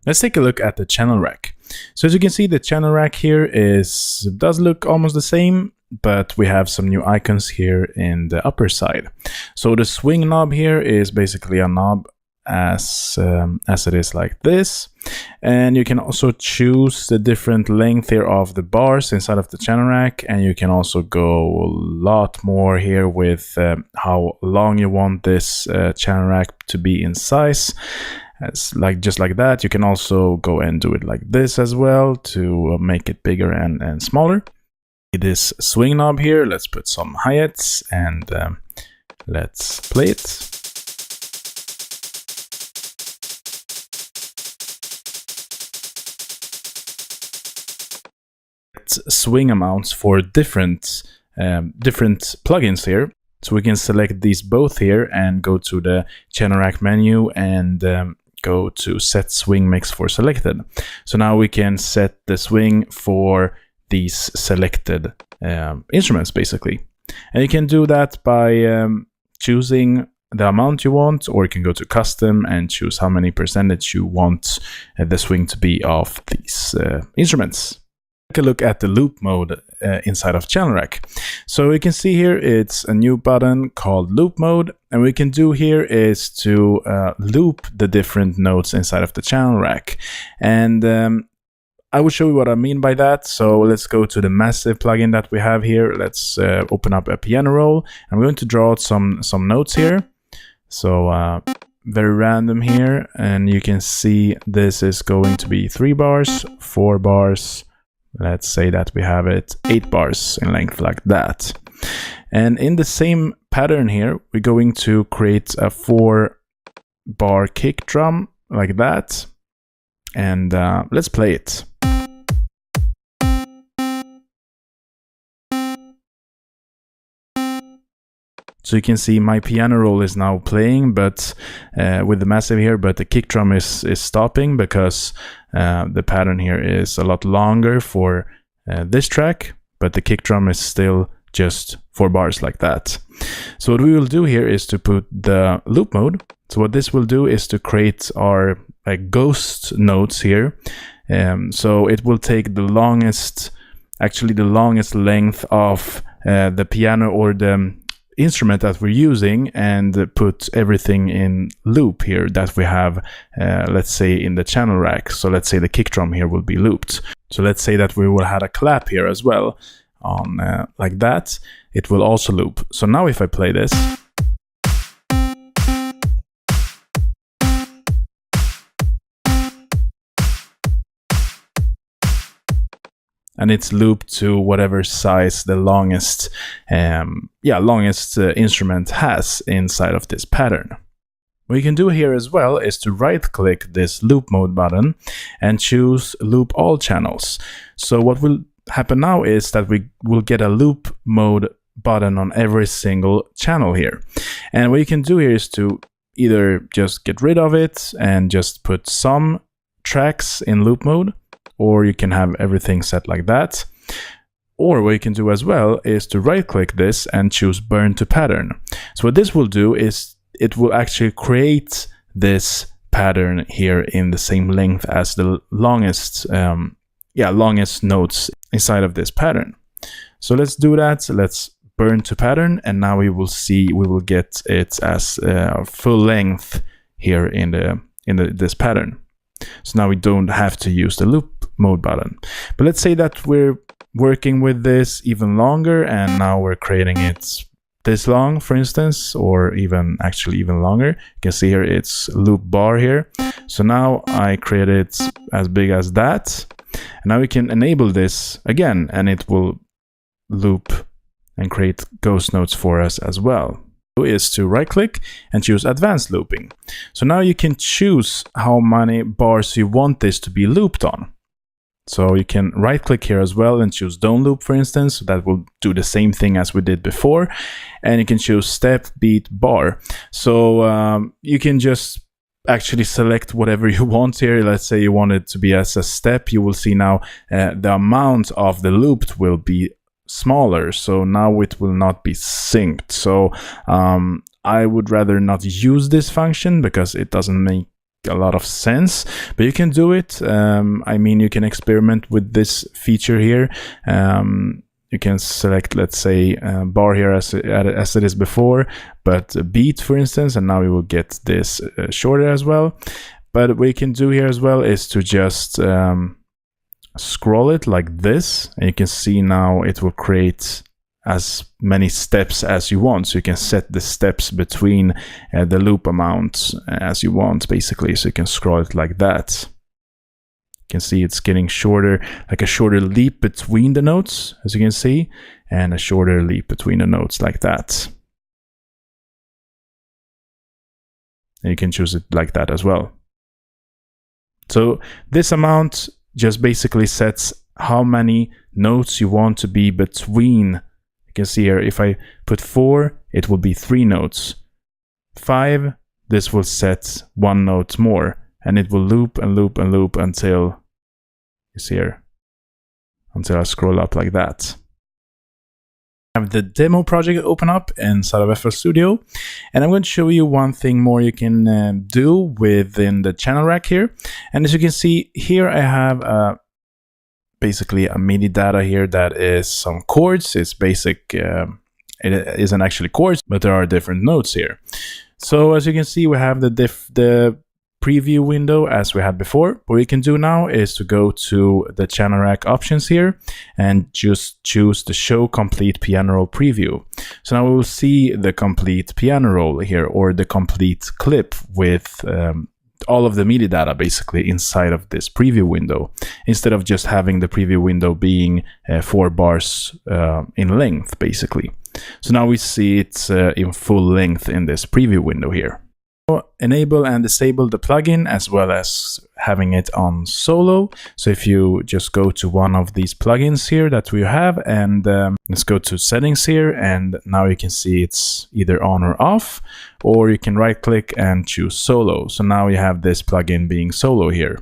Let's take a look at the channel rack. So as you can see, the channel rack here does look almost the same, but we have some new icons here in the upper side. So the swing knob here is basically a knob as it is like this, and you can also choose the different length here of the bars inside of the channel rack, and you can also go a lot more here with how long you want this channel rack to be in size. Just like that. You can also go and do it like this as well to make it bigger and smaller. This swing knob here, let's put some hi-hats and let's play it. Swing amounts for different plugins here. So we can select these both here and go to the channel rack menu and go to set swing mix for selected. So now we can set the swing for these selected instruments basically. And you can do that by choosing the amount you want, or you can go to custom and choose how many percentage you want the swing to be of these instruments. Take a look at the loop mode inside of channel rack. So you can see here it's a new button called loop mode, and what we can do here is to loop the different notes inside of the channel rack. And I will show you what I mean by that. So let's go to the Massive plugin that we have here. Let's open up a piano roll. I'm going to draw out some notes here. So very random here, and you can see this is going to be 3 bars, 4 bars. Let's say that we have it 8 bars in length like that. And in the same pattern here, we're going to create a 4-bar kick drum like that. And let's play it. So you can see my piano roll is now playing, but with the Massive here, but the kick drum is stopping because the pattern here is a lot longer for this track, but the kick drum is still just 4 bars like that. So what we will do here is to put the loop mode. So what this will do is to create our ghost notes here. So it will take the longest length of the piano or the instrument that we're using and put everything in loop here that we have, let's say in the channel rack. So let's say the kick drum here will be looped. So let's say that we will have a clap here as well on like that. It will also loop. So now if I play this, and it's looped to whatever size the longest instrument has inside of this pattern. What you can do here as well is to right-click this loop mode button and choose loop all channels. So what will happen now is that we will get a loop mode button on every single channel here. And what you can do here is to either just get rid of it and just put some tracks in loop mode, or you can have everything set like that. Or what you can do as well is to right-click this and choose Burn to Pattern. So what this will do is it will actually create this pattern here in the same length as the longest notes inside of this pattern. So let's do that. Let's Burn to Pattern, and now we will get it as full length here in this pattern. So now we don't have to use the loop mode button. But let's say that we're working with this even longer, and now we're creating it this long, for instance, or even longer. You can see here it's loop bar here. So now I create it as big as that. And now we can enable this again, and it will loop and create ghost notes for us as well. Is to right click and choose advanced looping. So now you can choose how many bars you want this to be looped on. So you can right click here as well and choose don't loop, for instance. That will do the same thing as we did before. And you can choose step, beat, bar. So you can just actually select whatever you want here. Let's say you want it to be as a step. You will see now the amount of the looped will be smaller, so now it will not be synced. So I would rather not use this function because it doesn't make a lot of sense, but you can do it. I mean, you can experiment with this feature here. You can select, let's say, bar here as it is before, but a beat, for instance, and now we will get this shorter as well. But what you can do here as well is to just scroll it like this, and you can see now it will create as many steps as you want. So you can set the steps between the loop amount as you want, basically. So you can scroll it like that. You can see it's getting shorter, like a shorter leap between the notes, as you can see, and a shorter leap between the notes like that. And you can choose it like that as well. So this amount just basically sets how many notes you want to be between. You can see here, if I put 4, it will be 3 notes. 5, this will set 1 note more, and it will loop and loop and loop until, you see here, until I scroll up like that. I have the demo project open up inside of FL Studio, and I'm going to show you one thing more you can do within the channel rack here. And as you can see here, I have basically a MIDI data here that is some chords. It's basic, it isn't actually chords, but there are different notes here. So as you can see, we have the preview window as we had before. What we can do now is to go to the channel rack options here and just choose the show complete piano roll preview. So now we will see the complete piano roll here, or the complete clip with all of the MIDI data basically inside of this preview window, instead of just having the preview window being 4 bars in length basically. So now we see it in full length in this preview window here. Enable and disable the plugin, as well as having it on solo. So if you just go to one of these plugins here that we have, and let's go to settings here, and now you can see it's either on or off, or you can right click and choose solo. So now you have this plugin being solo here.